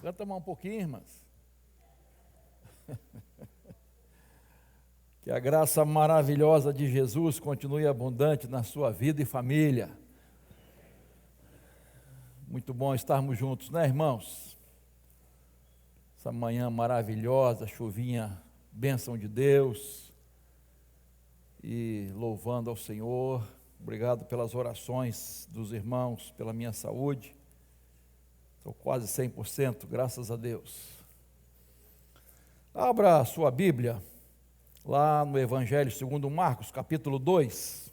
Canta mais um pouquinho, irmãs. Que a graça maravilhosa de Jesus continue abundante na sua vida e família. Muito bom estarmos juntos, né, irmãos? Essa manhã maravilhosa, chuvinha, bênção de Deus. E louvando ao Senhor. Obrigado pelas orações dos irmãos, pela minha saúde. Estou quase 100%, graças a Deus. Abra a sua Bíblia, lá no Evangelho segundo Marcos, capítulo 2.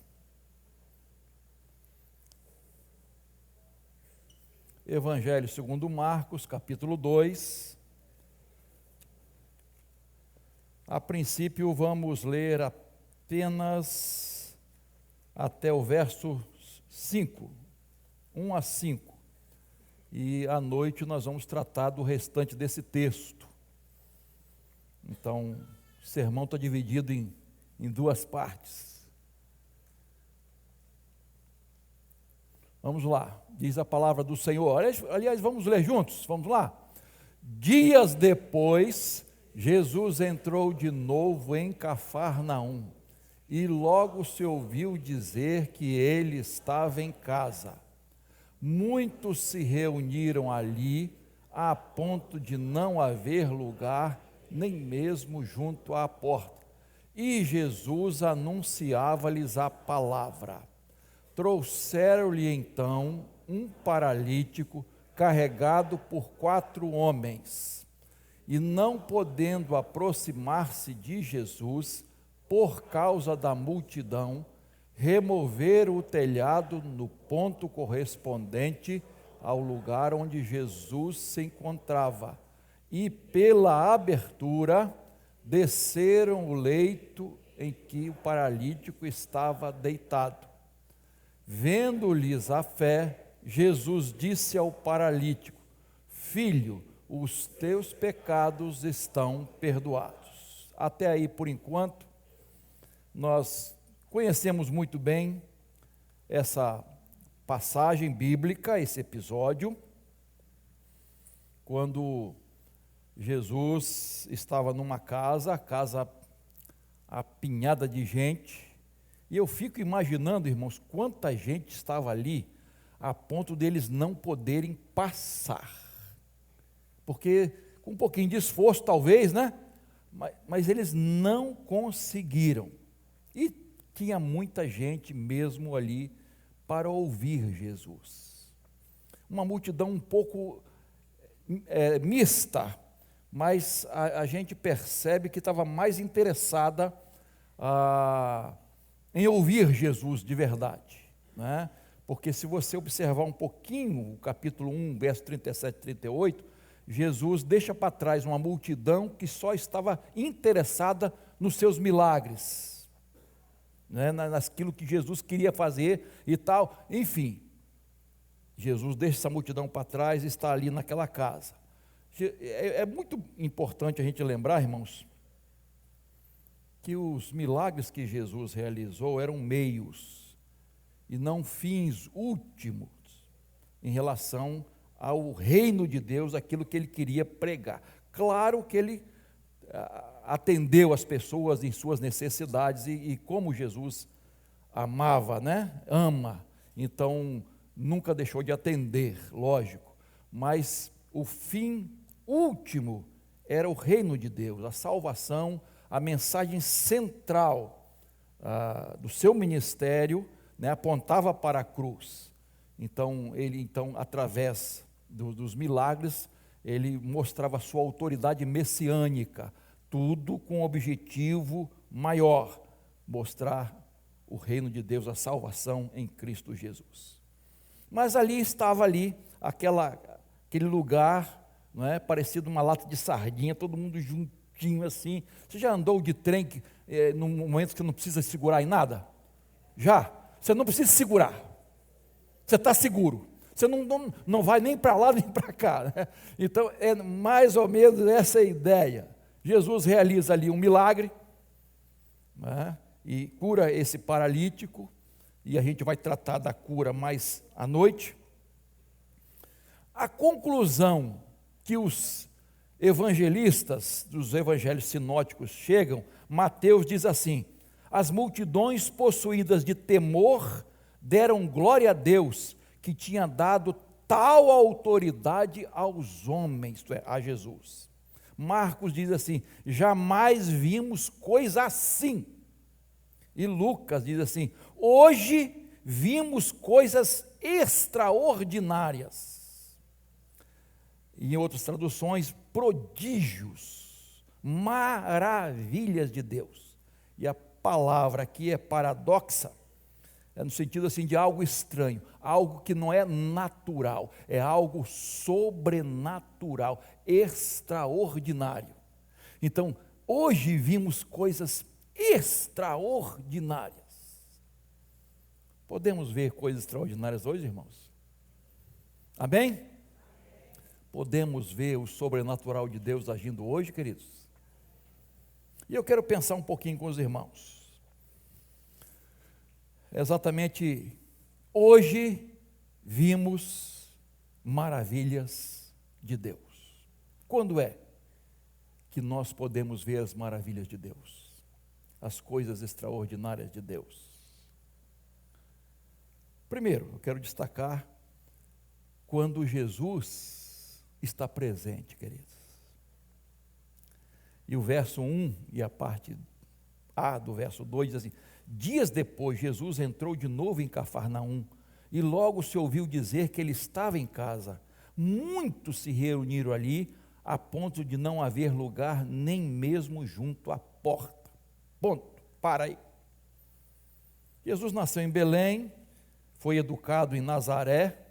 Evangelho segundo Marcos, capítulo 2. A princípio vamos ler apenas até o verso 5, 1 a 5. E à noite nós vamos tratar do restante desse texto. Então, o sermão está dividido em duas partes. Vamos lá, diz a palavra do Senhor. Aliás, vamos ler juntos, vamos lá. Dias depois, Jesus entrou de novo em Cafarnaum, e logo se ouviu dizer que ele estava em casa. Muitos se reuniram ali, a ponto de não haver lugar, nem mesmo junto à porta. E Jesus anunciava-lhes a palavra. Trouxeram-lhe então um paralítico, carregado por 4 homens. E não podendo aproximar-se de Jesus, por causa da multidão, removeram o telhado no ponto correspondente ao lugar onde Jesus se encontrava, e pela abertura desceram o leito em que o paralítico estava deitado. Vendo-lhes a fé, Jesus disse ao paralítico: Filho, os teus pecados estão perdoados. Até aí, por enquanto, nós conhecemos muito bem essa passagem bíblica, esse episódio, quando Jesus estava numa casa, apinhada de gente, e eu fico imaginando, irmãos, quanta gente estava ali, a ponto deles não poderem passar, porque com um pouquinho de esforço talvez, né? Mas eles não conseguiram, e tinha muita gente mesmo ali para ouvir Jesus. Uma multidão um pouco mista, mas a gente percebe que estava mais interessada em ouvir Jesus de verdade, né? Porque se você observar um pouquinho o capítulo 1, verso 37 e 38, Jesus deixa para trás uma multidão que só estava interessada nos seus milagres, né, naquilo que Jesus queria fazer e tal, enfim, Jesus deixa essa multidão para trás e está ali naquela casa. É muito importante a gente lembrar, irmãos, que os milagres que Jesus realizou eram meios e não fins últimos em relação ao reino de Deus, aquilo que ele queria pregar. Claro que ele atendeu as pessoas em suas necessidades e como Jesus amava, né? Ama, então nunca deixou de atender, lógico, mas o fim último era o reino de Deus, a salvação, a mensagem central do seu ministério, né, apontava para a cruz. Então ele através dos milagres, ele mostrava a sua autoridade messiânica, tudo com um objetivo maior, mostrar o reino de Deus, a salvação em Cristo Jesus. Mas estava aquele lugar, não é, parecido uma lata de sardinha, todo mundo juntinho assim. Você já andou de trem num momento que não precisa segurar em nada? Já? Você não precisa segurar, você está seguro. Você não vai nem para lá nem para cá, né? Então é mais ou menos essa ideia. Jesus realiza ali um milagre, né, e cura esse paralítico, e a gente vai tratar da cura mais à noite. A conclusão que os evangelistas dos evangelhos sinóticos chegam, Mateus diz assim: as multidões possuídas de temor deram glória a Deus, que tinha dado tal autoridade aos homens, isto é, a Jesus. Marcos diz assim: jamais vimos coisa assim. E Lucas diz assim: hoje vimos coisas extraordinárias. E em outras traduções, prodígios, maravilhas de Deus. E a palavra aqui é paradoxa, é no sentido assim de algo estranho, algo que não é natural, é algo sobrenatural, extraordinário. Então, hoje vimos coisas extraordinárias. Podemos ver coisas extraordinárias hoje, irmãos? Amém? Podemos ver o sobrenatural de Deus agindo hoje, queridos? E eu quero pensar um pouquinho com os irmãos. Exatamente hoje vimos maravilhas de Deus. Quando é que nós podemos ver as maravilhas de Deus? As coisas extraordinárias de Deus? Primeiro, eu quero destacar quando Jesus está presente, queridos. E o verso 1 e a parte A do verso 2 diz assim: dias depois, Jesus entrou de novo em Cafarnaum, e logo se ouviu dizer que ele estava em casa. Muitos se reuniram ali, a ponto de não haver lugar nem mesmo junto à porta. Ponto, para aí. Jesus nasceu em Belém, foi educado em Nazaré,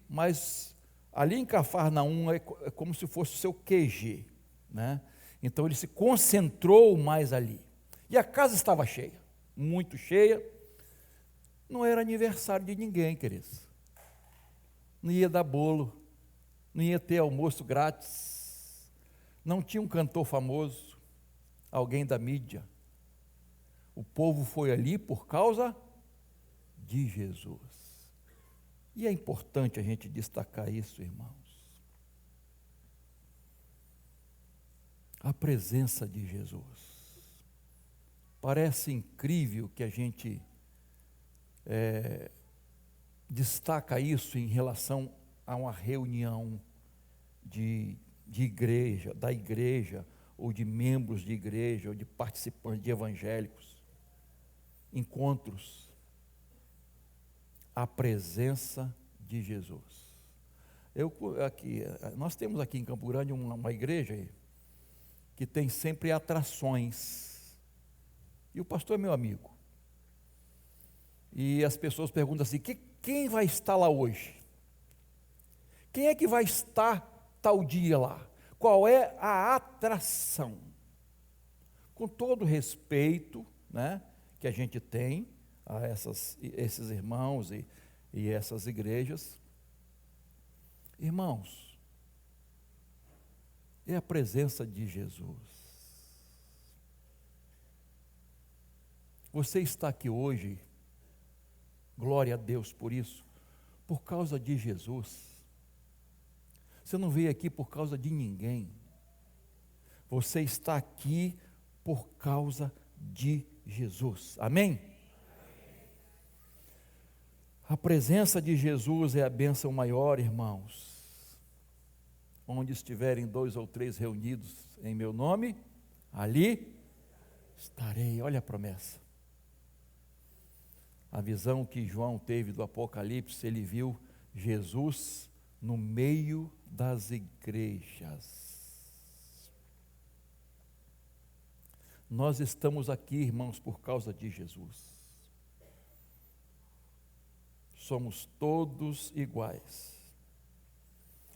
mas ali em Cafarnaum é como se fosse o seu QG, né? Então ele se concentrou mais ali. E a casa estava cheia, muito cheia. Não era aniversário de ninguém, queridos. Não ia dar bolo, não ia ter almoço grátis, não tinha um cantor famoso, alguém da mídia. O povo foi ali por causa de Jesus. E é importante a gente destacar isso, irmãos. A presença de Jesus. Parece incrível que a gente destaca isso em relação a uma reunião de igreja, da igreja, ou de membros de igreja, ou de participantes de evangélicos. Encontros. A presença de Jesus. Nós temos aqui em Campo Grande uma igreja que tem sempre atrações. E o pastor é meu amigo. E as pessoas perguntam assim: quem vai estar lá hoje? Quem é que vai estar tal dia lá? Qual é a atração? Com todo o respeito, né, que a gente tem a esses irmãos e essas igrejas, irmãos, é a presença de Jesus. Você está aqui hoje, glória a Deus por isso, por causa de Jesus. Você não veio aqui por causa de ninguém. Você está aqui por causa de Jesus. Amém? A presença de Jesus é a bênção maior, irmãos. Onde estiverem 2 ou 3 reunidos em meu nome, ali estarei. Olha a promessa. A visão que João teve do Apocalipse, ele viu Jesus no meio das igrejas. Nós estamos aqui, irmãos, por causa de Jesus. Somos todos iguais.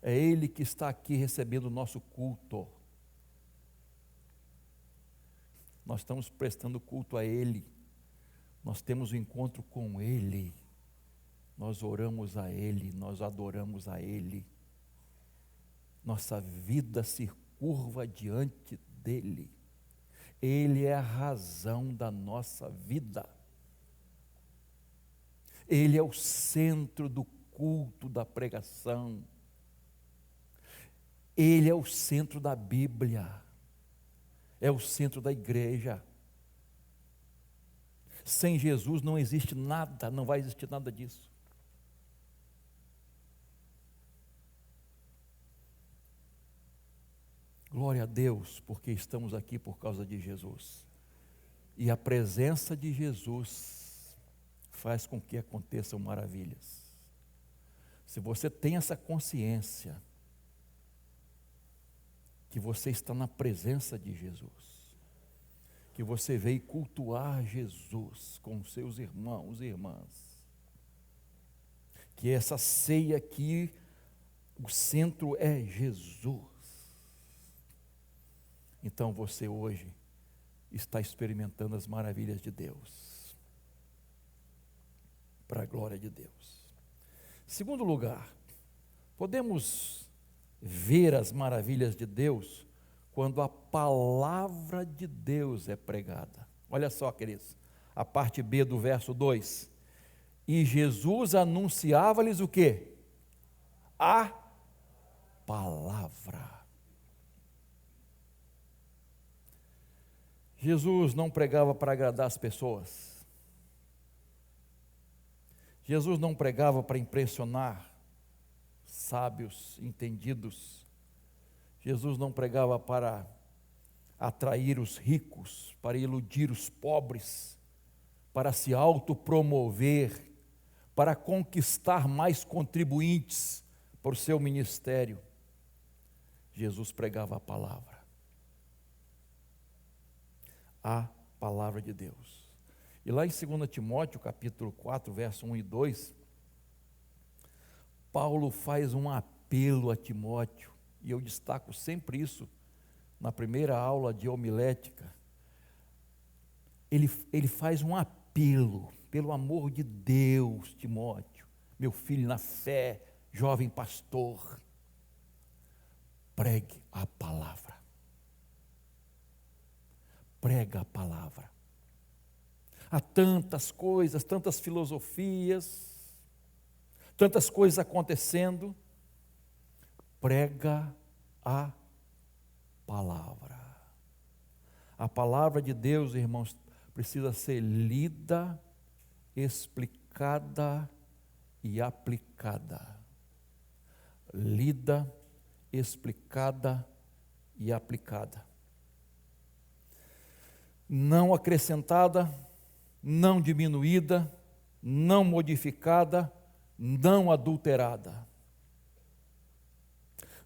É Ele que está aqui recebendo o nosso culto. Nós estamos prestando culto a Ele. Nós temos um encontro com Ele. Nós oramos a Ele, nós adoramos a Ele. Nossa vida se curva diante dEle. Ele é a razão da nossa vida. Ele é o centro do culto, da pregação. Ele é o centro da Bíblia, é o centro da igreja. Sem Jesus não existe nada, não vai existir nada disso. Glória a Deus, porque estamos aqui por causa de Jesus. E a presença de Jesus faz com que aconteçam maravilhas. Se você tem essa consciência, que você está na presença de Jesus, que você veio cultuar Jesus com seus irmãos e irmãs, que essa ceia aqui, o centro é Jesus. Então você hoje está experimentando as maravilhas de Deus, para a glória de Deus. Segundo lugar, podemos ver as maravilhas de Deus quando a palavra de Deus é pregada. Olha só, queridos, a parte B do verso 2. E Jesus anunciava-lhes o quê? A palavra. Jesus não pregava para agradar as pessoas. Jesus não pregava para impressionar sábios, entendidos. Jesus não pregava para atrair os ricos, para iludir os pobres, para se autopromover, para conquistar mais contribuintes para o seu ministério. Jesus pregava a palavra. A palavra de Deus. E lá em 2 Timóteo, capítulo 4, verso 1 e 2, Paulo faz um apelo a Timóteo, e eu destaco sempre isso na primeira aula de homilética. Ele faz um apelo, pelo amor de Deus, Timóteo, meu filho na fé, jovem pastor, pregue a palavra. Prega a palavra. Há tantas coisas, tantas filosofias, tantas coisas acontecendo. Prega a palavra. A palavra de Deus, irmãos, precisa ser lida, explicada e aplicada. Lida, explicada e aplicada. Não acrescentada, não diminuída, não modificada, não adulterada.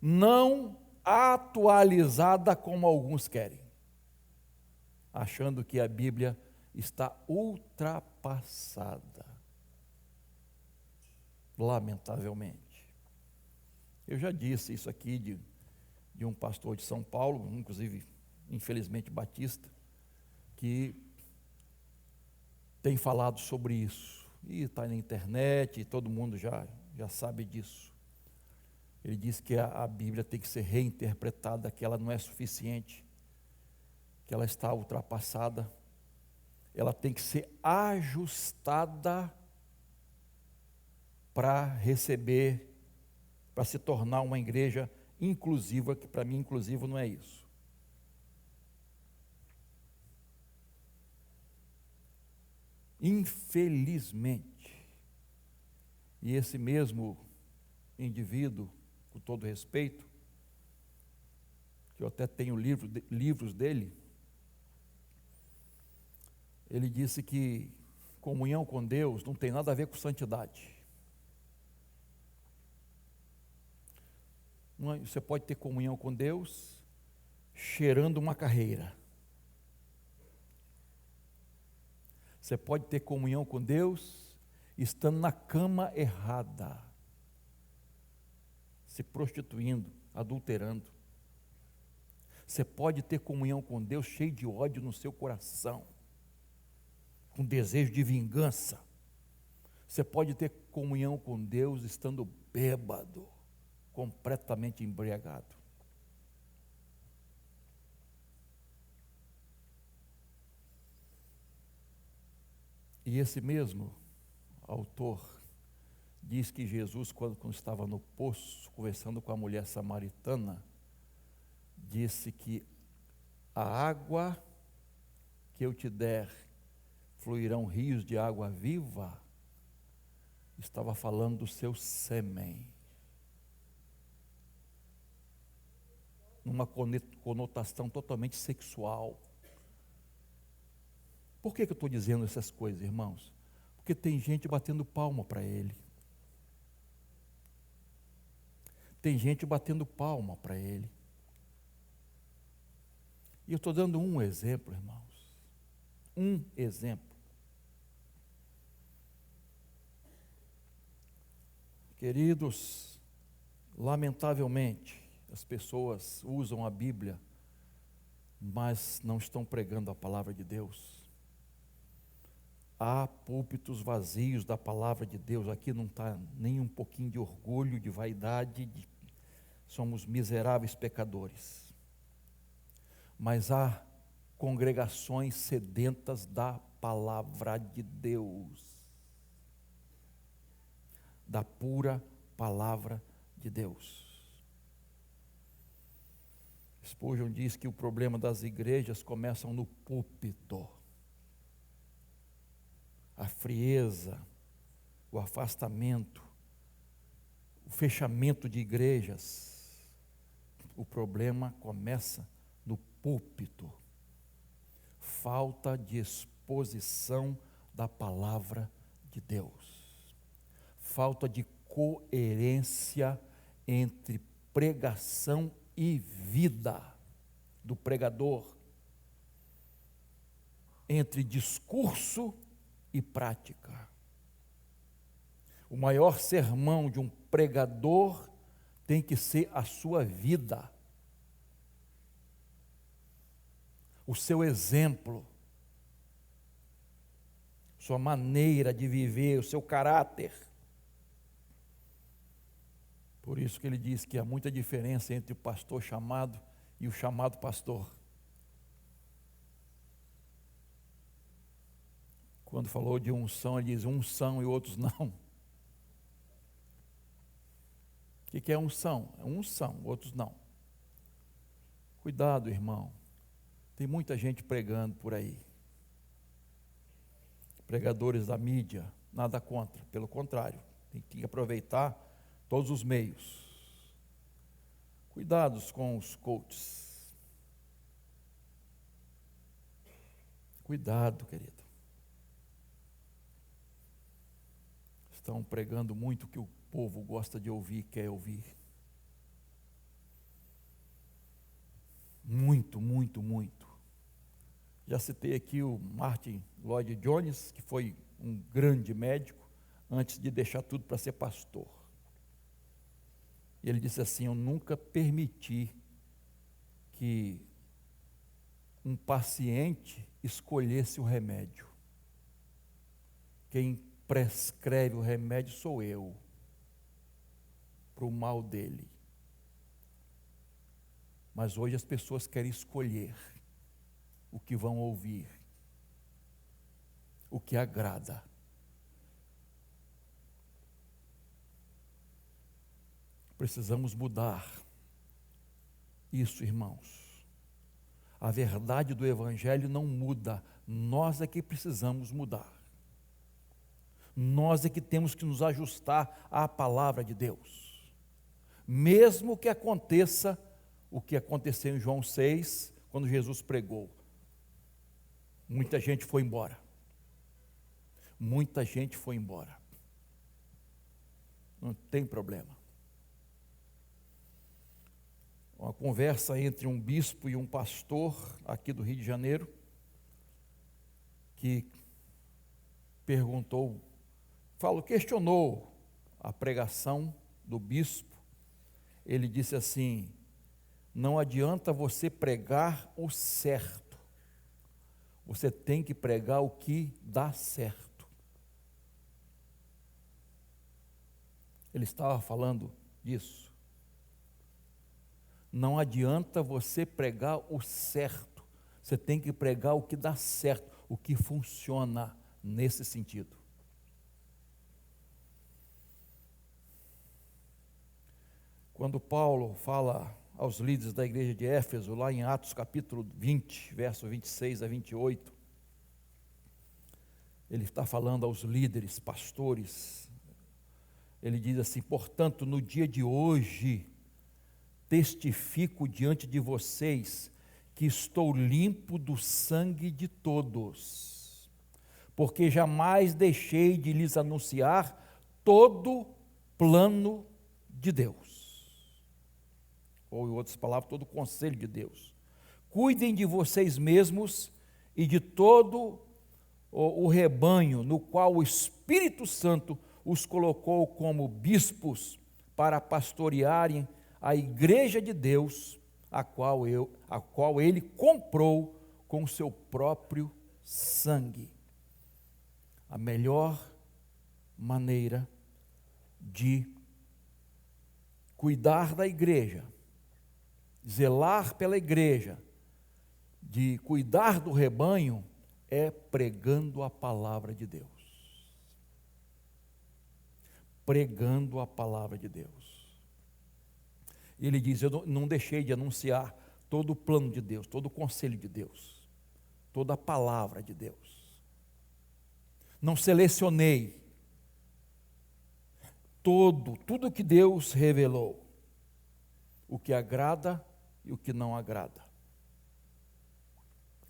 Não atualizada como alguns querem, achando que a Bíblia está ultrapassada. Lamentavelmente. Eu já disse isso aqui de um pastor de São Paulo, inclusive, infelizmente, batista, que tem falado sobre isso, e está na internet, e todo mundo já sabe disso. Ele diz que a Bíblia tem que ser reinterpretada, que ela não é suficiente, que ela está ultrapassada, ela tem que ser ajustada para receber, para se tornar uma igreja inclusiva, que para mim inclusivo não é isso. Infelizmente, e esse mesmo indivíduo, com todo respeito, que eu até tenho livros dele, ele disse que comunhão com Deus não tem nada a ver com santidade. Você pode ter comunhão com Deus cheirando uma carreira. Você pode ter comunhão com Deus estando na cama errada, se prostituindo, adulterando. Você pode ter comunhão com Deus cheio de ódio no seu coração, com desejo de vingança. Você pode ter comunhão com Deus estando bêbado, completamente embriagado. E esse mesmo autor diz que Jesus, quando estava no poço, conversando com a mulher samaritana, disse que a água que eu te der fluirão rios de água viva, estava falando do seu sêmen, numa conotação totalmente sexual. Por que eu estou dizendo essas coisas, irmãos? Porque tem gente batendo palma para ele. Tem gente batendo palma para ele. E eu estou dando um exemplo, irmãos. Um exemplo. Queridos, lamentavelmente, as pessoas usam a Bíblia, mas não estão pregando a palavra de Deus. Há púlpitos vazios da palavra de Deus. Aqui não está nem um pouquinho de orgulho, de vaidade, somos miseráveis pecadores. Mas há congregações sedentas da palavra de Deus, da pura palavra de Deus. Spurgeon diz que o problema das igrejas começam no púlpito. A frieza, o afastamento, o fechamento de igrejas. O problema começa no púlpito. Falta de exposição da palavra de Deus. Falta de coerência entre pregação e vida do pregador. Entre discurso e prática. O maior sermão de um pregador tem que ser a sua vida, o seu exemplo, sua maneira de viver, o seu caráter. Por isso que ele diz que há muita diferença entre o pastor chamado e o chamado pastor. Quando falou de unção, ele diz uns são e outros não. O que é unção? Uns são, outros não. Cuidado, irmão. Tem muita gente pregando por aí. Pregadores da mídia, nada contra, pelo contrário, tem que aproveitar todos os meios. Cuidados com os coaches. Cuidado, querido. Estão pregando muito o que o povo gosta de ouvir, quer ouvir. Muito, muito, muito. Já citei aqui o Martin Lloyd Jones, que foi um grande médico, antes de deixar tudo para ser pastor. E ele disse assim: eu nunca permiti que um paciente escolhesse o remédio. Quem prescreve o remédio sou eu, para o mal dele. Mas hoje as pessoas querem escolher o que vão ouvir, o que agrada. Precisamos mudar isso, irmãos. A verdade do Evangelho não muda, nós é que precisamos mudar. Nós é que temos que nos ajustar à palavra de Deus. Mesmo que aconteça o que aconteceu em João 6, quando Jesus pregou. Muita gente foi embora. Muita gente foi embora. Não tem problema. Uma conversa entre um bispo e um pastor aqui do Rio de Janeiro, que questionou a pregação do bispo. Ele disse assim: não adianta você pregar o certo, você tem que pregar o que dá certo. Ele estava falando disso. Não adianta você pregar o certo, você tem que pregar o que dá certo, o que funciona nesse sentido. Quando Paulo fala aos líderes da igreja de Éfeso, lá em Atos capítulo 20, verso 26 a 28. Ele está falando aos líderes, pastores. Ele diz assim: portanto, no dia de hoje, testifico diante de vocês que estou limpo do sangue de todos, porque jamais deixei de lhes anunciar todo plano de Deus. Ou, em outras palavras, todo o conselho de Deus. Cuidem de vocês mesmos e de todo o rebanho no qual o Espírito Santo os colocou como bispos para pastorearem a igreja de Deus, a qual ele comprou com o seu próprio sangue. A melhor maneira de cuidar da igreja, zelar pela igreja, de cuidar do rebanho, é pregando a palavra de Deus. Pregando a palavra de Deus. E ele diz: eu não deixei de anunciar todo o plano de Deus, todo o conselho de Deus, toda a palavra de Deus. Não selecionei tudo que Deus revelou, o que agrada e o que não agrada.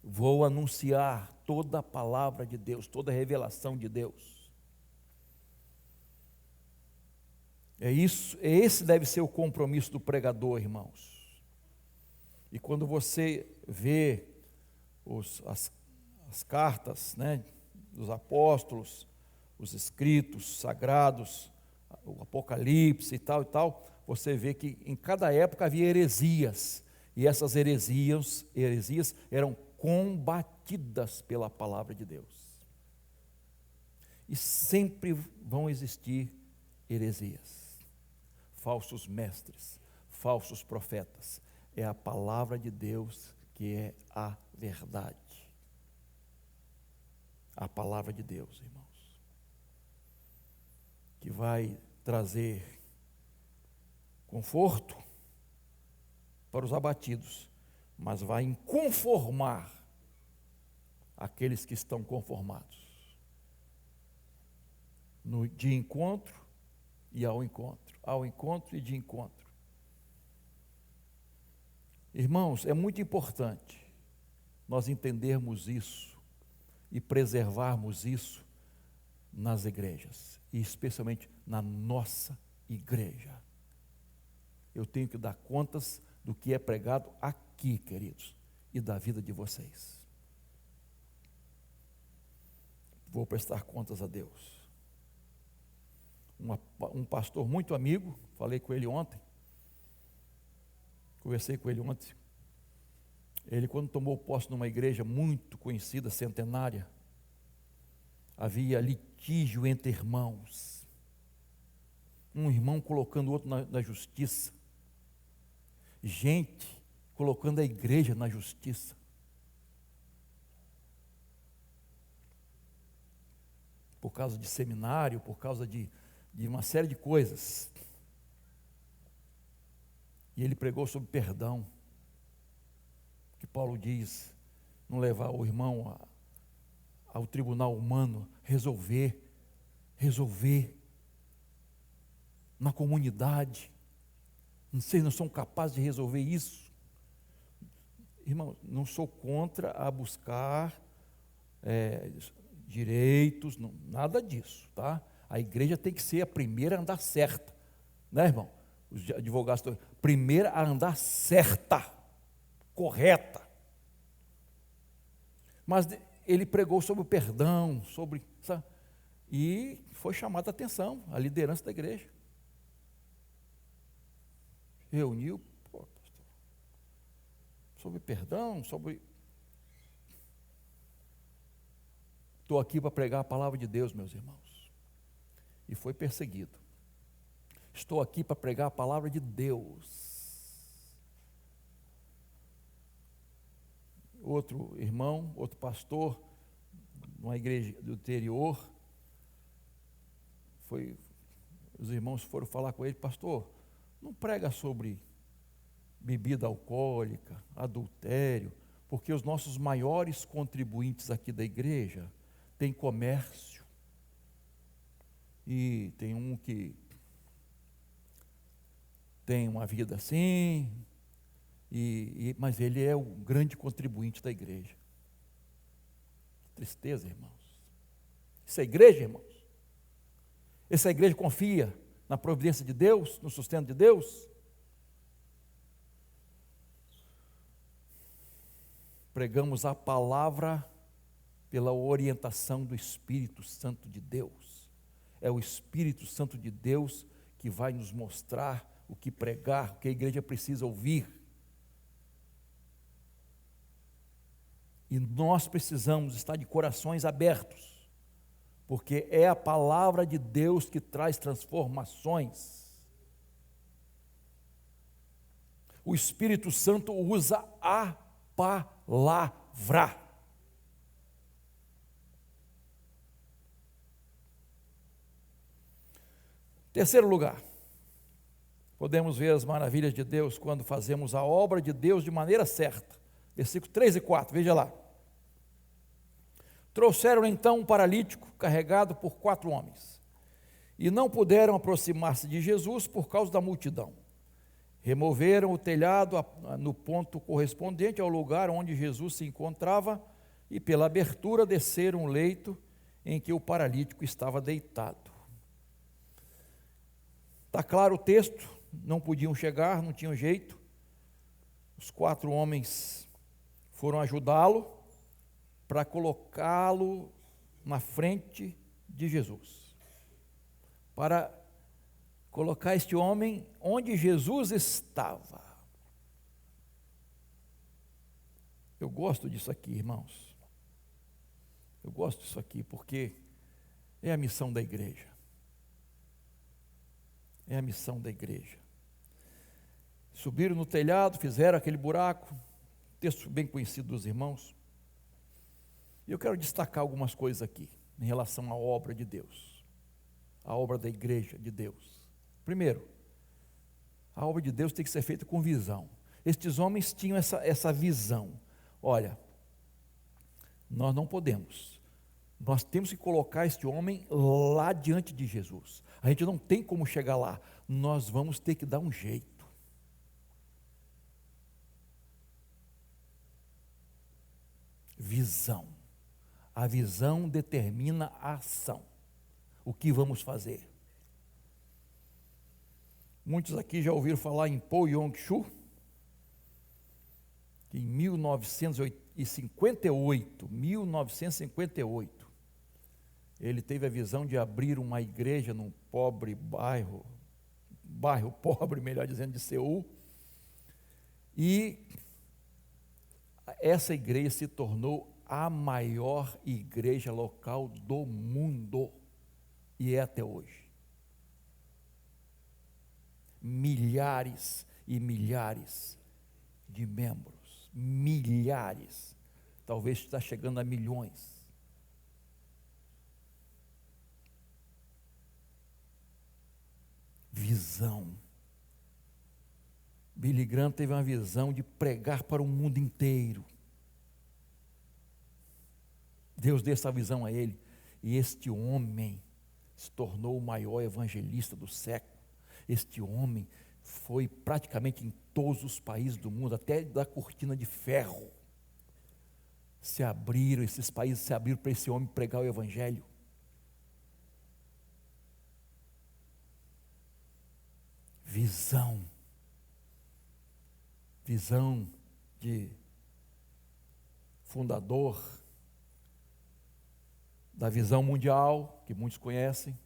Vou anunciar toda a palavra de Deus, toda a revelação de Deus. Esse deve ser o compromisso do pregador, irmãos. E quando você vê as cartas, né, dos apóstolos, os escritos sagrados, o Apocalipse e tal, você vê que em cada época havia heresias, e essas heresias eram combatidas pela palavra de Deus. E sempre vão existir heresias, falsos mestres, falsos profetas. É a palavra de Deus que é a verdade. A palavra de Deus, irmãos, que vai trazer conforto para os abatidos, mas vai inconformar aqueles que estão conformados. De encontro e ao encontro e de encontro. Irmãos, é muito importante nós entendermos isso e preservarmos isso nas igrejas, e especialmente na nossa igreja. Eu tenho que dar contas do que é pregado aqui, queridos, e da vida de vocês. Vou prestar contas a Deus. Um pastor muito amigo, falei com ele ontem, conversei com ele ontem. Ele, quando tomou posse numa igreja muito conhecida, centenária, havia litígio entre irmãos, um irmão colocando o outro na justiça, gente colocando a igreja na justiça. Por causa de seminário, por causa de uma série de coisas. E ele pregou sobre perdão, que Paulo diz, não levar o irmão ao tribunal humano, resolver na comunidade. Vocês não são capazes de resolver isso? Irmão, não sou contra a buscar direitos, não, nada disso, tá? A igreja tem que ser a primeira a andar certa, né, irmão? Os advogados estão primeira a andar certa, correta. Mas ele pregou sobre o perdão, sabe? E foi chamada a atenção, a liderança da igreja. Reuniu, pastor, sobre perdão, Estou aqui para pregar a palavra de Deus, meus irmãos. E foi perseguido. Estou aqui para pregar a palavra de Deus. Outro irmão, outro pastor, numa igreja do interior, os irmãos foram falar com ele: pastor, não prega sobre bebida alcoólica, adultério, porque os nossos maiores contribuintes aqui da igreja têm comércio, e tem um que tem uma vida assim, mas ele é o grande contribuinte da igreja. Que tristeza, irmãos. Isso é igreja, irmãos? Essa igreja confia na providência de Deus, no sustento de Deus? Pregamos a palavra pela orientação do Espírito Santo de Deus. É o Espírito Santo de Deus que vai nos mostrar o que pregar, o que a igreja precisa ouvir. E nós precisamos estar de corações abertos, porque é a palavra de Deus que traz transformações. O Espírito Santo usa a palavra. Terceiro lugar, podemos ver as maravilhas de Deus quando fazemos a obra de Deus de maneira certa. Versículos 3 e 4, veja lá. Trouxeram então um paralítico carregado por 4 homens, e não puderam aproximar-se de Jesus por causa da multidão. Removeram o telhado no ponto correspondente ao lugar onde Jesus se encontrava, e pela abertura desceram o leito em que o paralítico estava deitado. Está claro o texto, não podiam chegar, não tinham jeito. Os 4 homens foram ajudá-lo para colocá-lo na frente de Jesus, para colocar este homem onde Jesus estava. Eu gosto disso aqui, irmãos. Eu gosto disso aqui porque é a missão da igreja. É a missão da igreja. Subiram no telhado, fizeram aquele buraco, texto bem conhecido dos irmãos. E eu quero destacar algumas coisas aqui, em relação à obra de Deus, a obra da igreja de Deus. Primeiro, a obra de Deus tem que ser feita com visão. Estes homens tinham essa visão. Olha, nós não podemos. Nós temos que colocar este homem lá diante de Jesus. A gente não tem como chegar lá. Nós vamos ter que dar um jeito. Visão. A visão determina a ação. O que vamos fazer? Muitos aqui já ouviram falar em Po Yong-Chu, que em 1958, ele teve a visão de abrir uma igreja num pobre bairro pobre, melhor dizendo, de Seul, e essa igreja se tornou a maior igreja local do mundo, e é até hoje. Milhares e milhares de membros, milhares, talvez está chegando a milhões. Visão. Billy Graham teve uma visão de pregar para o mundo inteiro. Deus deu essa visão a ele, e este homem se tornou o maior evangelista do século. Este homem foi praticamente em todos os países do mundo, até da cortina de ferro. Esses países se abriram para esse homem pregar o evangelho. Visão de fundador da visão mundial, que muitos conhecem,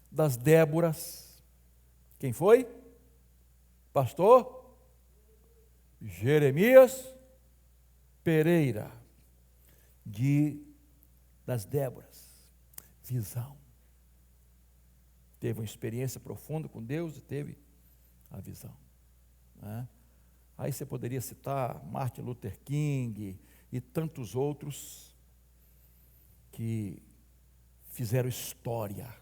das Déboras. Quem foi? Pastor Jeremias Pereira, das Déboras. Visão. Teve uma experiência profunda com Deus e teve a visão, né? Aí você poderia citar Martin Luther King e tantos outros que fizeram história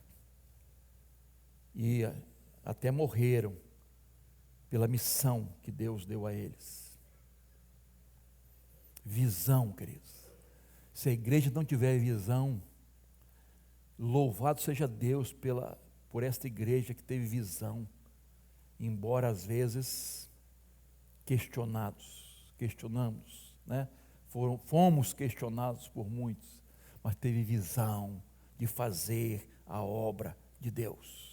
e até morreram pela missão que Deus deu a eles. Visão, queridos. Se a igreja não tiver visão, louvado seja Deus por esta igreja que teve visão, embora às vezes questionamos, né? Fomos questionados por muitos, mas teve visão de fazer a obra de Deus.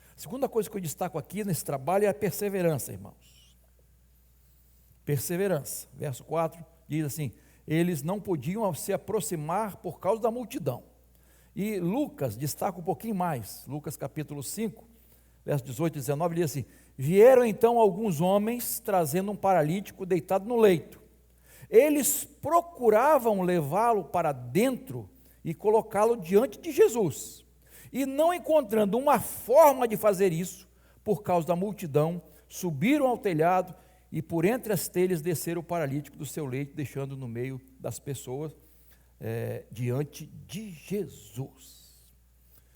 A segunda coisa que eu destaco aqui nesse trabalho é a perseverança, irmãos. Perseverança. Verso 4 diz assim: eles não podiam se aproximar por causa da multidão. E Lucas destaca um pouquinho mais. Lucas capítulo 5, verso 18 e 19, diz assim: vieram então alguns homens trazendo um paralítico deitado no leito. Eles procuravam levá-lo para dentro e colocá-lo diante de Jesus. E não encontrando uma forma de fazer isso, por causa da multidão, subiram ao telhado e por entre as telhas desceram o paralítico do seu leito, deixando no meio das pessoas, diante de Jesus.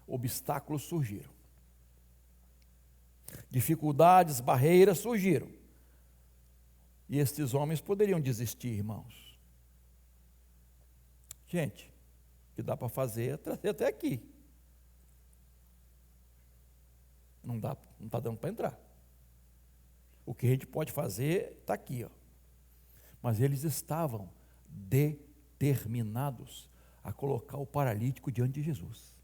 Obstáculos surgiram. Dificuldades, barreiras surgiram. E estes homens poderiam desistir, irmãos. Gente, o que dá para fazer é trazer até aqui. Não está dando para entrar. O que a gente pode fazer está aqui, ó. Mas eles estavam determinados a colocar o paralítico diante de Jesus.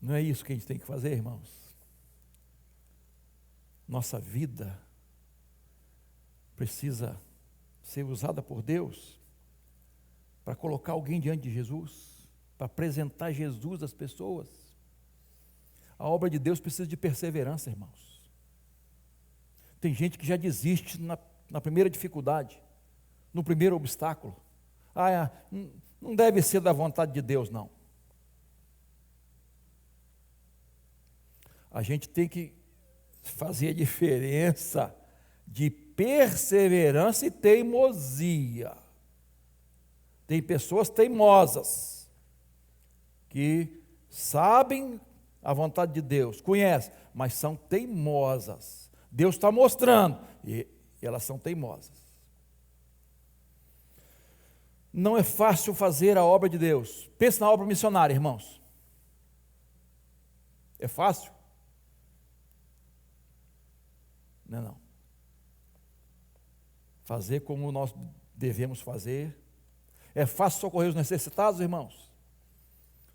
Não é isso que a gente tem que fazer, irmãos? Nossa vida precisa ser usada por Deus para colocar alguém diante de Jesus, para apresentar Jesus às pessoas. A obra de Deus precisa de perseverança, irmãos. Tem gente que já desiste na primeira dificuldade, no primeiro obstáculo. Não deve ser da vontade de Deus, não. A gente tem que fazer a diferença de perseverança e teimosia. Tem pessoas teimosas, que sabem a vontade de Deus, conhecem, mas são teimosas. Deus está mostrando, e elas são teimosas. Não é fácil fazer a obra de Deus. Pense na obra missionária, irmãos. É fácil? Não é não. Fazer como nós devemos fazer. É fácil socorrer os necessitados, irmãos?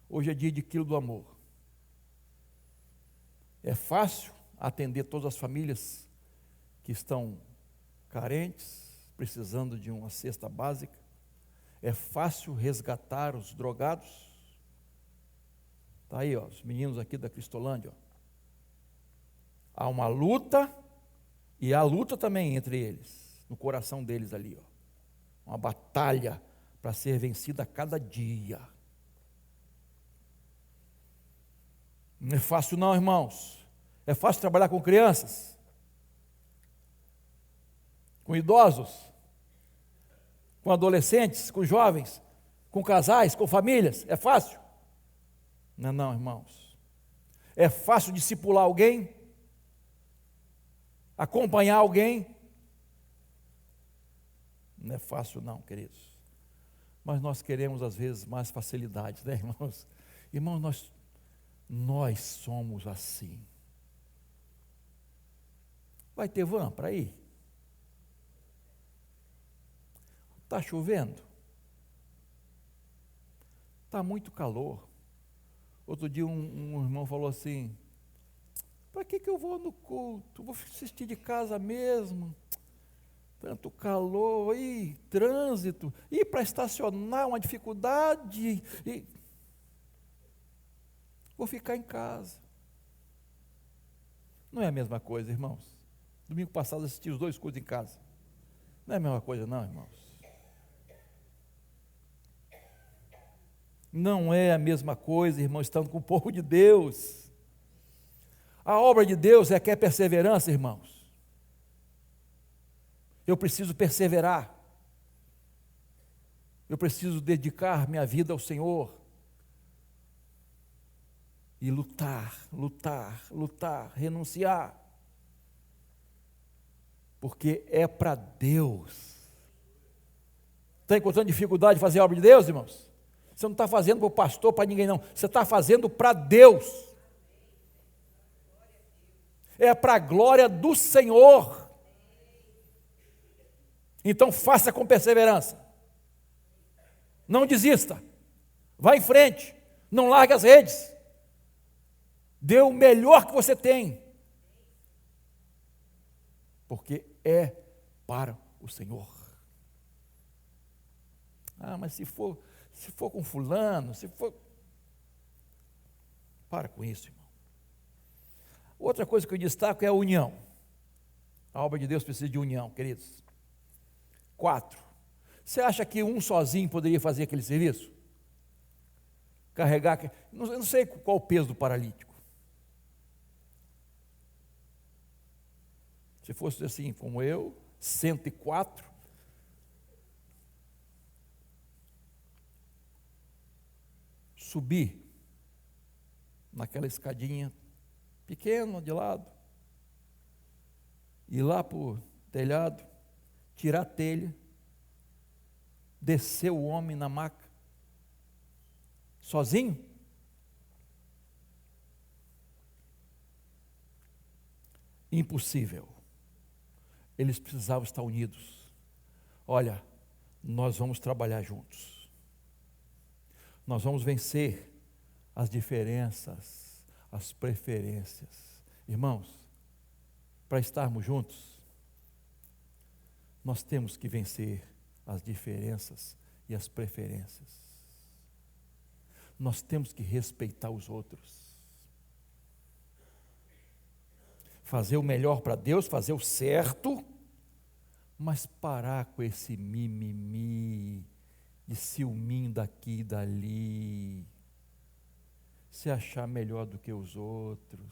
Hoje é dia de quilo do amor. É fácil atender todas as famílias que estão carentes, precisando de uma cesta básica? É fácil resgatar os drogados? Está aí, ó, os meninos aqui da Cristolândia. Ó. Há uma luta, e há luta também entre eles, no coração deles ali. Ó. Uma batalha para ser vencida a cada dia. Não é fácil não, irmãos. É fácil trabalhar com crianças, com idosos, com adolescentes, com jovens, com casais, com famílias. É fácil? Não é não, irmãos. É fácil discipular alguém? Acompanhar alguém? Não é fácil não, queridos. Mas nós queremos às vezes mais facilidades, né, irmãos? Irmãos, nós somos assim. Vai ter van para ir? Está chovendo? Está muito calor. Outro dia um irmão falou assim: para que eu vou no culto? Vou assistir de casa mesmo. Tanto calor, trânsito, para estacionar uma dificuldade. Vou ficar em casa. Não é a mesma coisa, irmãos. Domingo passado assisti os 2 cultos em casa. Não é a mesma coisa não, irmãos. Não é a mesma coisa, irmão, estando com o povo de Deus. A obra de Deus requer perseverança, irmãos. Eu preciso perseverar. Eu preciso dedicar minha vida ao Senhor. e lutar, lutar, lutar, renunciar. Porque é para Deus. Está encontrando dificuldade de fazer a obra de Deus, irmãos? Você não está fazendo para o pastor, para ninguém não. Você está fazendo para Deus. É para a glória do Senhor. Então faça com perseverança. Não desista. Vá em frente. Não largue as redes. Dê o melhor que você tem. Porque é para o Senhor. Ah, mas se for com fulano, se for... Para com isso, irmão. Outra coisa que eu destaco é a união. A obra de Deus precisa de união, queridos. 4. Você acha que um sozinho poderia fazer aquele serviço? Carregar... Eu não sei qual o peso do paralítico. Se fosse assim como eu, 104... subir naquela escadinha pequena de lado, ir lá para o telhado, tirar a telha, descer o homem na maca, sozinho? Impossível. Eles precisavam estar unidos. Olha, nós vamos trabalhar juntos. Nós vamos vencer as diferenças, as preferências. Irmãos, para estarmos juntos, nós temos que vencer as diferenças e as preferências. Nós temos que respeitar os outros. Fazer o melhor para Deus, fazer o certo, mas parar com esse mimimi, de ciúminho daqui e dali, se achar melhor do que os outros.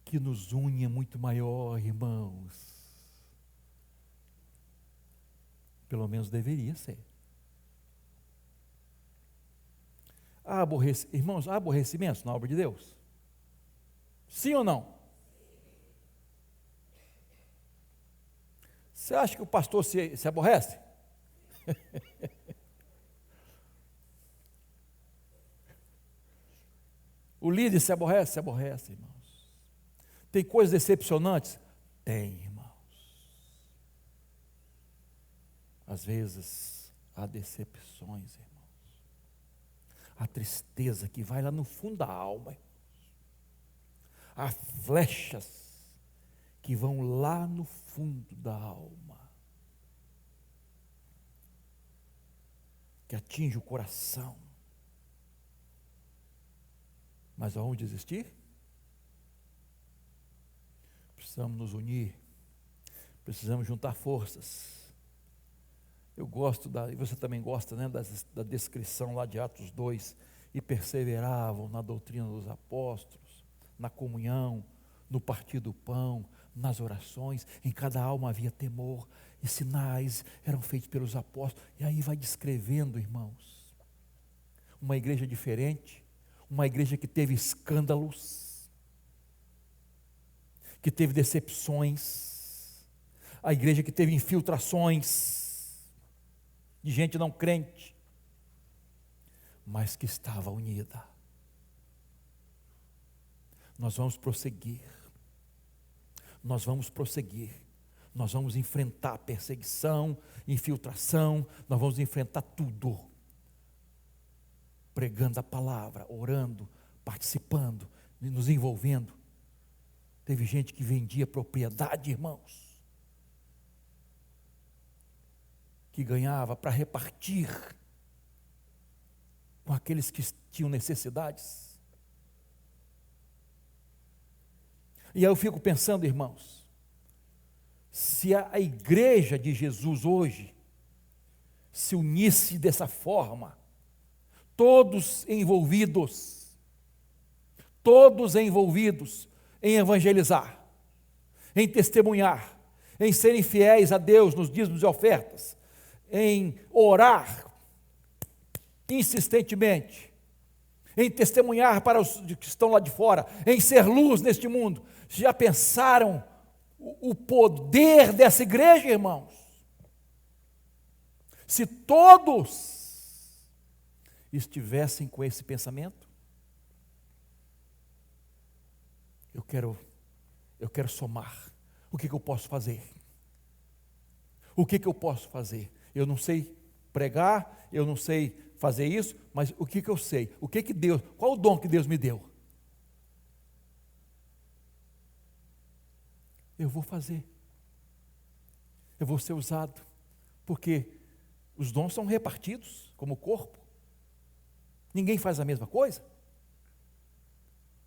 Que nos une é muito maior, irmãos. Pelo menos deveria ser. Irmãos, há aborrecimentos na obra de Deus? Sim ou não? Você acha que o pastor se aborrece? O líder se aborrece? Se aborrece, irmãos. Tem coisas decepcionantes? Tem, irmãos. Às vezes, há decepções, irmãos. Há tristeza que vai lá no fundo da alma, irmãos. Há flechas que vão lá no fundo da alma, que atinge o coração. Mas vamos desistir? Precisamos nos unir, precisamos juntar forças. Eu gosto e você também gosta, né, da descrição lá de Atos 2, e perseveravam na doutrina dos apóstolos, na comunhão, no partir do pão, nas orações, em cada alma havia temor, e sinais eram feitos pelos apóstolos. E aí vai descrevendo, irmãos, uma igreja diferente, uma igreja que teve escândalos, que teve decepções, a igreja que teve infiltrações de gente não crente, mas que estava unida. Nós vamos prosseguir. Nós vamos prosseguir, nós vamos enfrentar perseguição, infiltração, nós vamos enfrentar tudo, pregando a palavra, orando, participando, nos envolvendo. Teve gente que vendia propriedade, irmãos, que ganhava para repartir com aqueles que tinham necessidades. E aí eu fico pensando, irmãos, se a igreja de Jesus hoje se unisse dessa forma, todos envolvidos em evangelizar, em testemunhar, em serem fiéis a Deus nos dízimos e ofertas, em orar insistentemente, em testemunhar para os que estão lá de fora, em ser luz neste mundo. Já pensaram o poder dessa igreja, irmãos? Se todos estivessem com esse pensamento, eu quero somar. O que eu posso fazer? O que eu posso fazer? Eu não sei pregar, eu não sei fazer isso, mas o que eu sei? O que Deus, qual o dom que Deus me deu? Eu vou fazer. Eu vou ser usado, porque os dons são repartidos como o corpo. Ninguém faz a mesma coisa.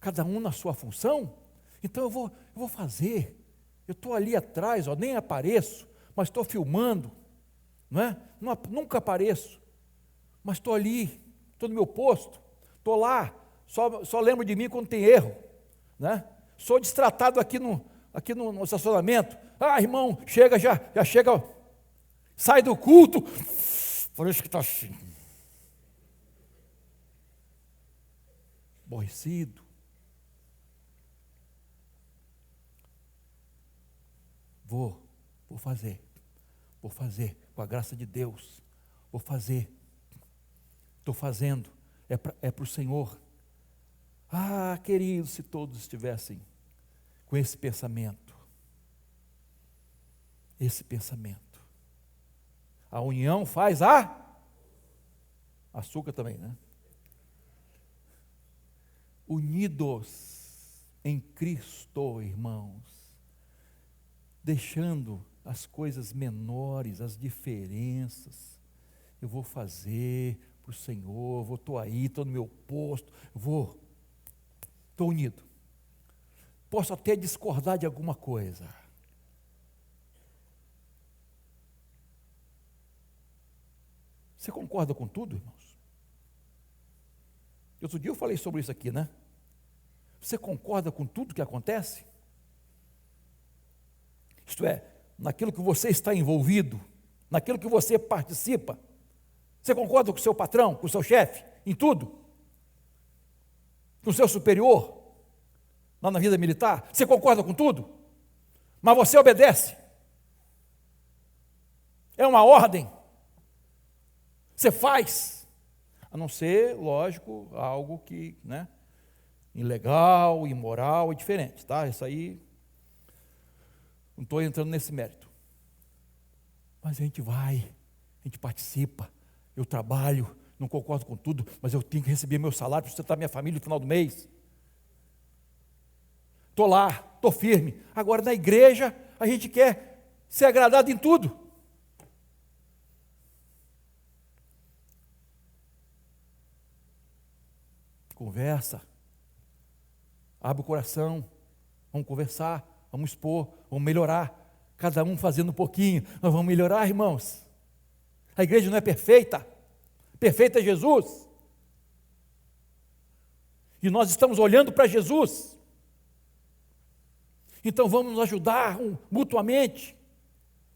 Cada um na sua função. Então eu vou fazer. Eu estou ali atrás, nem apareço, mas estou filmando, não é? Nunca apareço, mas estou ali, estou no meu posto, estou lá, só lembro de mim quando tem erro, né? Sou destratado aqui no estacionamento. Irmão, já chega, sai do culto, por isso que está assim, aborrecido. Vou fazer, com a graça de Deus, vou fazer, estou fazendo, é para o Senhor. Queridos, se todos estivessem com esse pensamento, a união faz açúcar também, né? Unidos em Cristo, irmãos, deixando as coisas menores, as diferenças, eu vou fazer para o Senhor, estou aí, estou no meu posto, estou unido. Posso até discordar de alguma coisa. Você concorda com tudo, irmãos? Outro dia eu falei sobre isso aqui, né? Você concorda com tudo que acontece? Isto é, naquilo que você está envolvido, naquilo que você participa. Você concorda com o seu patrão, com o seu chefe, em tudo? Com o seu superior, lá na vida militar? Você concorda com tudo? Mas você obedece. É uma ordem. Você faz. A não ser, lógico, algo que, né, ilegal, imoral e diferente, tá? Isso aí, não estou entrando nesse mérito. Mas a gente vai, a gente participa, eu trabalho, não concordo com tudo, mas eu tenho que receber meu salário para sustentar minha família no final do mês. Estou lá, estou firme. Agora na igreja, a gente quer ser agradado em tudo. Conversa, abre o coração, vamos conversar, vamos expor, vamos melhorar, cada um fazendo um pouquinho, nós vamos melhorar, irmãos. A igreja não é perfeita, perfeito é Jesus, e nós estamos olhando para Jesus, então vamos nos ajudar mutuamente,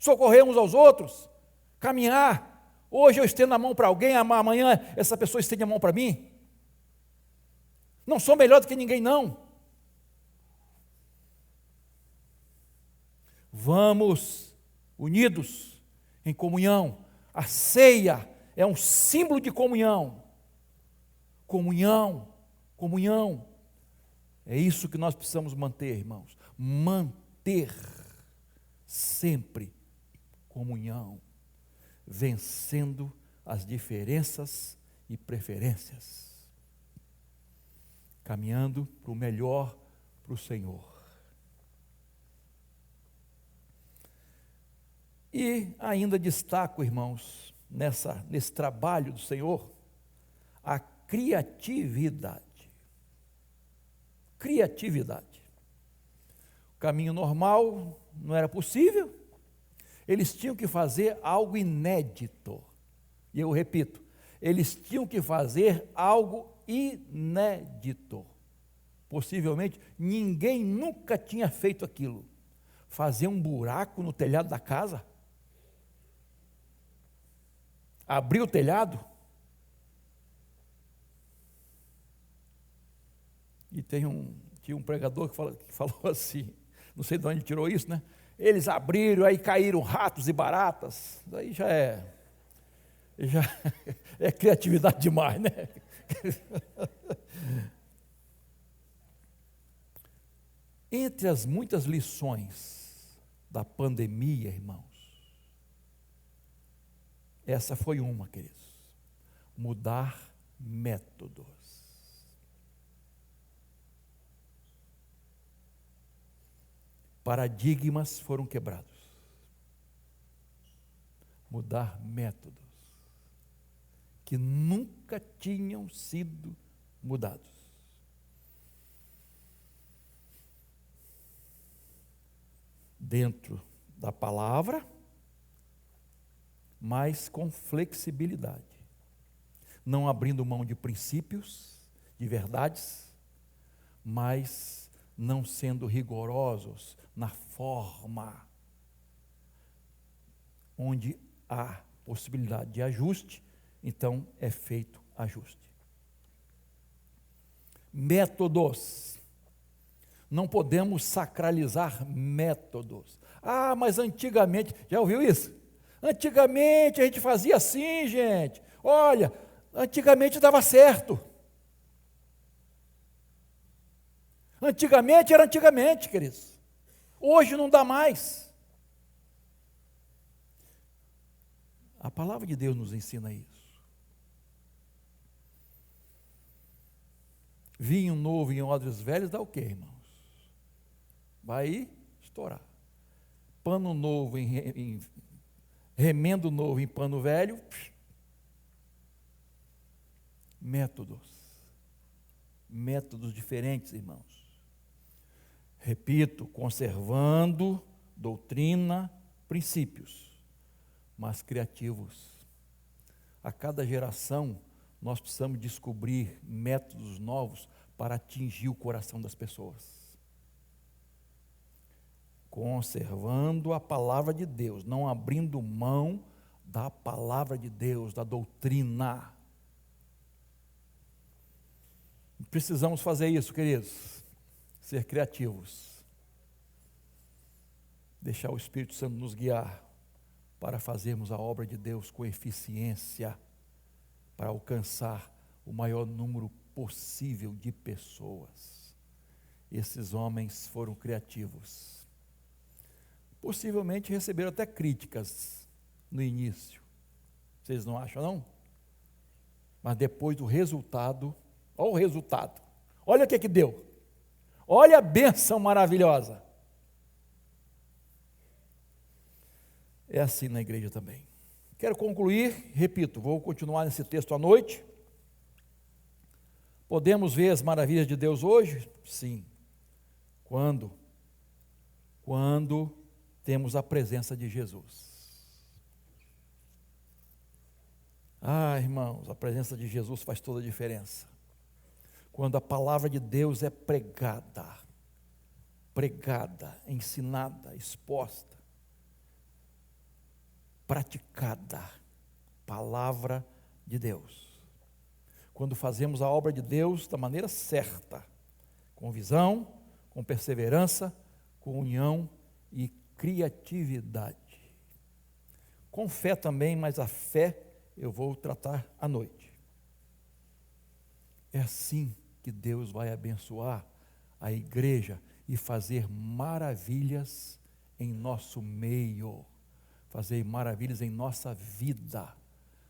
socorrer uns aos outros, caminhar. Hoje eu estendo a mão para alguém, amanhã essa pessoa estende a mão para mim. Não sou melhor do que ninguém, não. Vamos unidos em comunhão. A ceia é um símbolo de comunhão. Comunhão. É isso que nós precisamos manter, irmãos. Manter sempre comunhão, vencendo as diferenças e preferências. Caminhando para o melhor para o Senhor. E ainda destaco, irmãos, nesse trabalho do Senhor, a criatividade. O caminho normal não era possível, eles tinham que fazer algo inédito. E eu repito, eles tinham que fazer algo inédito. Possivelmente ninguém nunca tinha feito aquilo. Fazer um buraco no telhado da casa. Abrir o telhado. E tinha um pregador que falou assim, não sei de onde ele tirou isso, né? Eles abriram, aí caíram ratos e baratas. Daí já é criatividade demais, né? Entre as muitas lições da pandemia, irmãos, essa foi uma, queridos. Mudar métodos. Paradigmas foram quebrados. Mudar métodos que nunca tinham sido mudados. Dentro da palavra, mas com flexibilidade. Não abrindo mão de princípios, de verdades, mas não sendo rigorosos na forma. Onde há possibilidade de ajuste, então é feito ajuste. Métodos. Não podemos sacralizar métodos. Ah, mas antigamente, já ouviu isso? Antigamente a gente fazia assim, gente. Olha, antigamente dava certo. Antigamente era antigamente, queridos. Hoje não dá mais. A palavra de Deus nos ensina isso. Vinho novo em odres velhos dá o quê, irmãos? Vai estourar. Pano novo em remendo novo em pano velho. Métodos diferentes, irmãos. Repito, conservando doutrina, princípios, mas criativos. A cada geração nós precisamos descobrir métodos novos para atingir o coração das pessoas. Conservando a palavra de Deus, não abrindo mão da palavra de Deus, da doutrina. Precisamos fazer isso, queridos. Ser criativos. Deixar o Espírito Santo nos guiar para fazermos a obra de Deus com eficiência, para alcançar o maior número possível de pessoas. Esses homens foram criativos. Possivelmente receberam até críticas no início. Vocês não acham, não? Mas depois do resultado, olha o resultado. Olha o que deu. Olha a bênção maravilhosa. É assim na igreja também. Quero concluir, repito, vou continuar nesse texto à noite. Podemos ver as maravilhas de Deus hoje? Sim. Quando temos a presença de Jesus. Ah, irmãos, a presença de Jesus faz toda a diferença. Quando a palavra de Deus é pregada, ensinada, exposta, praticada, palavra de Deus. Quando fazemos a obra de Deus da maneira certa, com visão, com perseverança, com união e criatividade. Com fé também, mas a fé eu vou tratar à noite. É assim que Deus vai abençoar a igreja e fazer maravilhas em nosso meio, fazer maravilhas em nossa vida,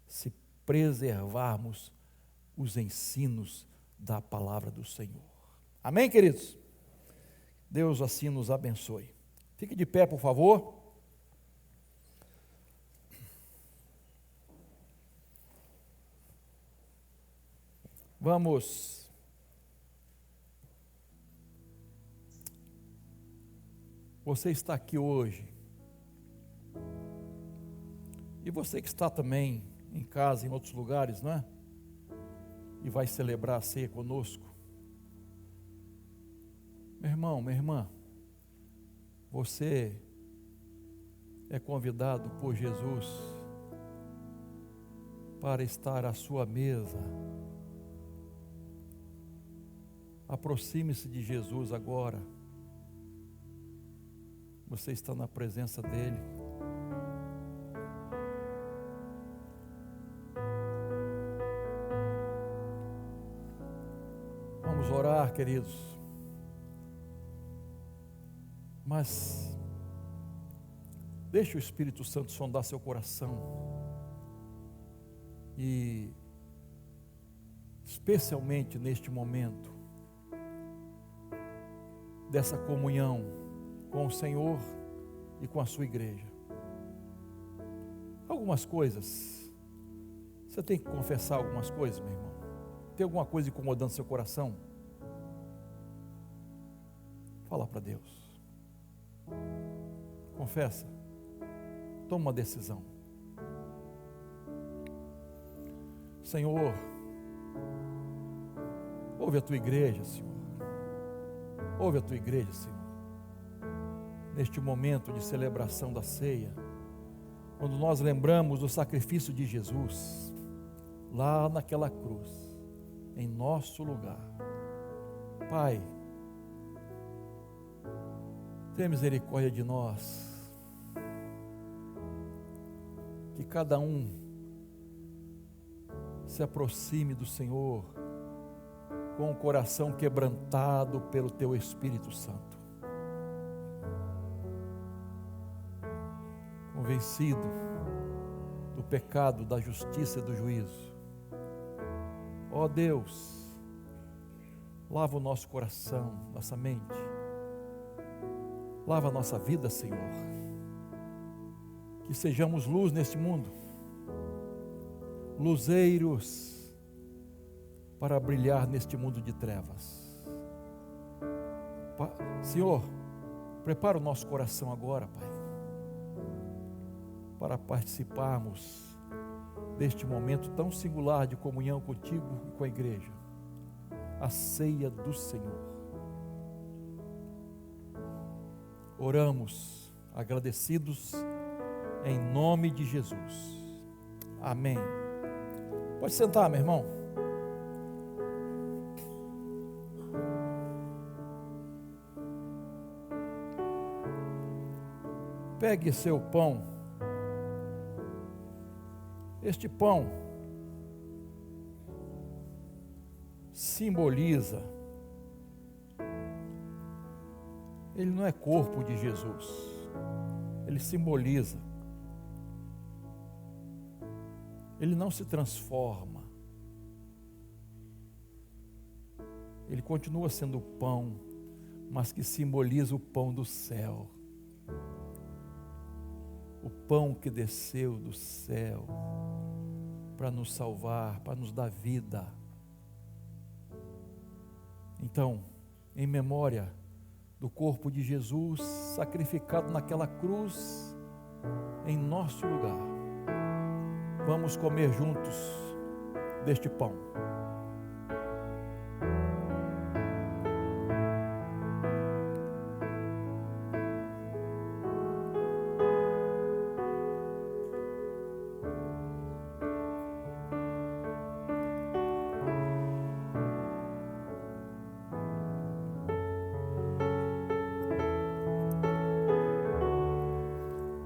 se preservarmos os ensinos da palavra do Senhor. Amém, queridos? Deus assim nos abençoe. Fique de pé, por favor. Vamos Você está aqui hoje, e você que está também em casa, em outros lugares, não é? E vai celebrar a ceia conosco. Meu irmão, minha irmã, você é convidado por Jesus para estar à sua mesa. Aproxime-se de Jesus agora. Você está na presença dele. Vamos orar, queridos. Mas deixe o Espírito Santo sondar seu coração. E especialmente neste momento dessa comunhão com o Senhor e com a sua igreja. Algumas coisas, você tem que confessar algumas coisas, meu irmão. Tem alguma coisa incomodando seu coração? Fala para Deus. Confessa. Toma uma decisão. Senhor, ouve a tua igreja, Senhor. Ouve a tua igreja, Senhor. Neste momento de celebração da ceia, quando nós lembramos do sacrifício de Jesus, lá naquela cruz, em nosso lugar. Pai, tenha misericórdia de nós. Que cada um se aproxime do Senhor com o coração quebrantado pelo Teu Espírito Santo, convencido do pecado, da justiça e do juízo. Ó Deus, lava o nosso coração, nossa mente, lava a nossa vida, Senhor, que sejamos luz neste mundo, luzeiros para brilhar neste mundo de trevas. Senhor, prepara o nosso coração agora, Pai, para participarmos deste momento tão singular de comunhão contigo e com a igreja, a ceia do Senhor. Oramos agradecidos em nome de Jesus. Amém. Pode sentar, meu irmão. Pegue seu pão. Este pão simboliza, ele não é corpo de Jesus, ele simboliza, ele não se transforma, ele continua sendo o pão, mas que simboliza o pão do céu, o pão que desceu do céu para nos salvar, para nos dar vida. Então, em memória do corpo de Jesus sacrificado naquela cruz em nosso lugar, vamos comer juntos deste pão.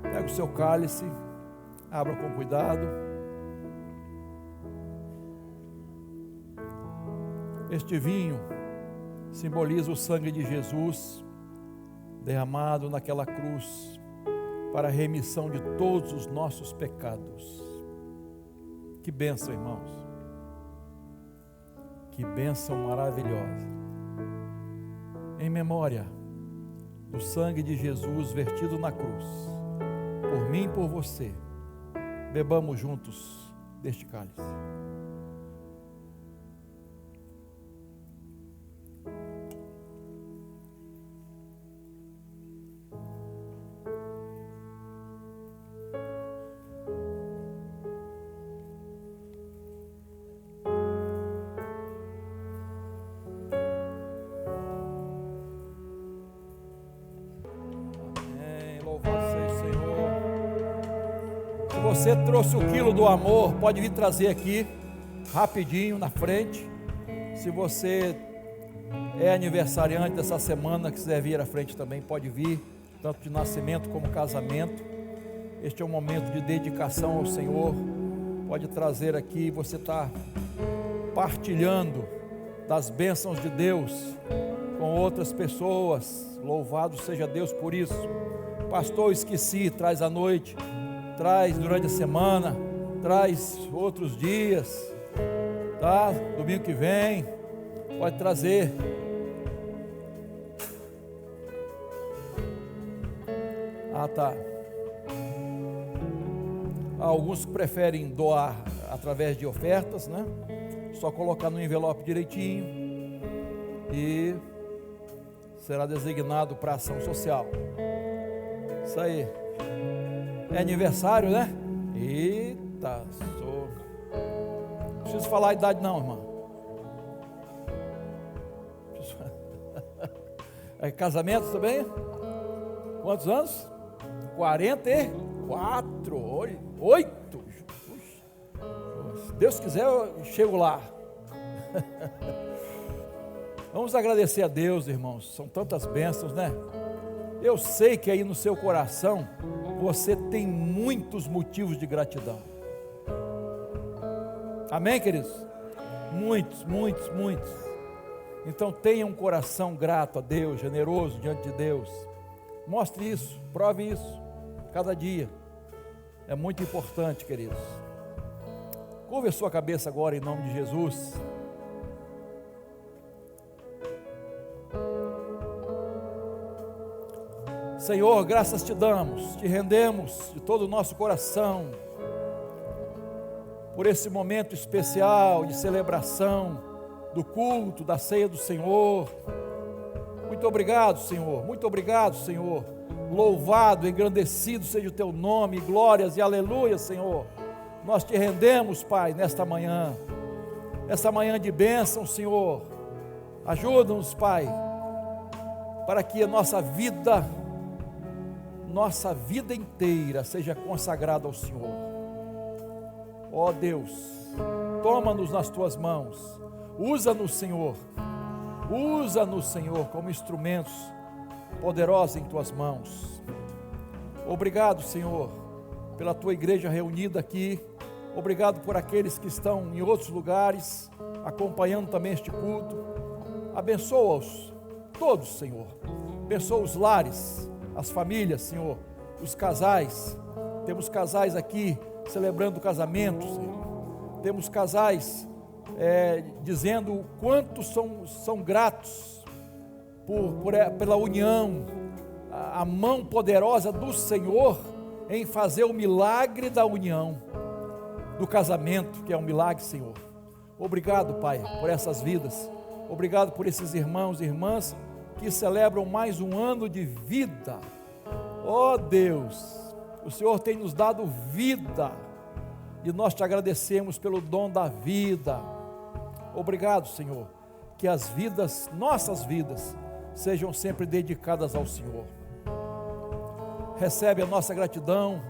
Pega o seu cálice, abra com cuidado. Este vinho simboliza o sangue de Jesus derramado naquela cruz para a remissão de todos os nossos pecados. Que bênção, irmãos. Que bênção maravilhosa. Em memória do sangue de Jesus vertido na cruz, por mim e por você, bebamos juntos deste cálice. você trouxe o quilo do amor, pode vir trazer aqui, rapidinho, na frente. Se você é aniversariante dessa semana, quiser vir à frente também, pode vir, tanto de nascimento como casamento. Este é um momento de dedicação ao Senhor. Pode trazer aqui, você está partilhando das bênçãos de Deus com outras pessoas. Louvado seja Deus por isso. Pastor, esqueci, traz à noite, traz durante a semana, traz outros dias, tá? Domingo que vem, pode trazer. Tá. Há alguns que preferem doar através de ofertas, né? Só colocar no envelope direitinho e será designado para ação social. Isso aí. É aniversário, né? Eita, não preciso falar a idade não, irmão. É casamento também? Quantos anos? 44, 8. Se Deus quiser, eu chego lá. Vamos agradecer a Deus, irmãos. São tantas bênçãos, né? Eu sei que aí no seu coração você tem muitos motivos de gratidão. Amém, queridos? Muitos, muitos, muitos. Então tenha um coração grato a Deus, generoso diante de Deus. Mostre isso, prove isso, cada dia. É muito importante, queridos. Curve a sua cabeça agora em nome de Jesus. Senhor, graças te damos, te rendemos de todo o nosso coração por esse momento especial de celebração do culto, da ceia do Senhor. Muito obrigado, Senhor, muito obrigado, Senhor. Louvado, engrandecido seja o teu nome, glórias e aleluia, Senhor. Nós te rendemos, Pai, nesta manhã, essa manhã de bênção, Senhor. Ajuda-nos, Pai, para que a nossa vida inteira seja consagrada ao Senhor. Ó Deus, toma-nos nas tuas mãos, usa-nos, Senhor, como instrumentos poderosos em tuas mãos. Obrigado, Senhor, pela tua igreja reunida aqui. Obrigado por aqueles que estão em outros lugares, acompanhando também este culto. Abençoa-os todos, Senhor. Abençoa os lares, as famílias, Senhor, os casais. Temos casais aqui celebrando o casamento, Senhor. Temos casais dizendo o quanto são gratos pela união, a mão poderosa do Senhor em fazer o milagre da união, do casamento, que é um milagre, Senhor. Obrigado, Pai, por essas vidas. Obrigado por esses irmãos e irmãs que celebram mais um ano de vida. Ó Deus, o Senhor tem nos dado vida e nós te agradecemos pelo dom da vida. Obrigado, Senhor, que as vidas, nossas vidas, sejam sempre dedicadas ao Senhor. Recebe a nossa gratidão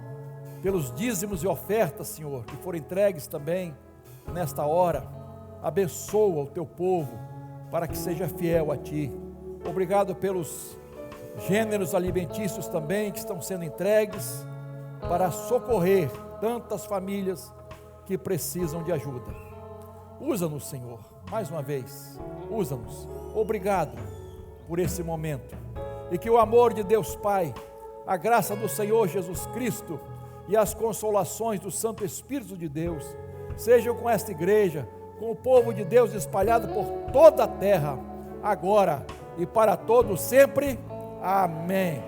pelos dízimos e ofertas, Senhor, que foram entregues também nesta hora. Abençoa o teu povo para que seja fiel a ti. Obrigado pelos gêneros alimentícios também que estão sendo entregues para socorrer tantas famílias que precisam de ajuda. Usa-nos, Senhor, mais uma vez, usa-nos. Obrigado por esse momento, e que o amor de Deus Pai, a graça do Senhor Jesus Cristo e as consolações do Santo Espírito de Deus sejam com esta igreja, com o povo de Deus espalhado por toda a terra, agora e para todos sempre. Amém.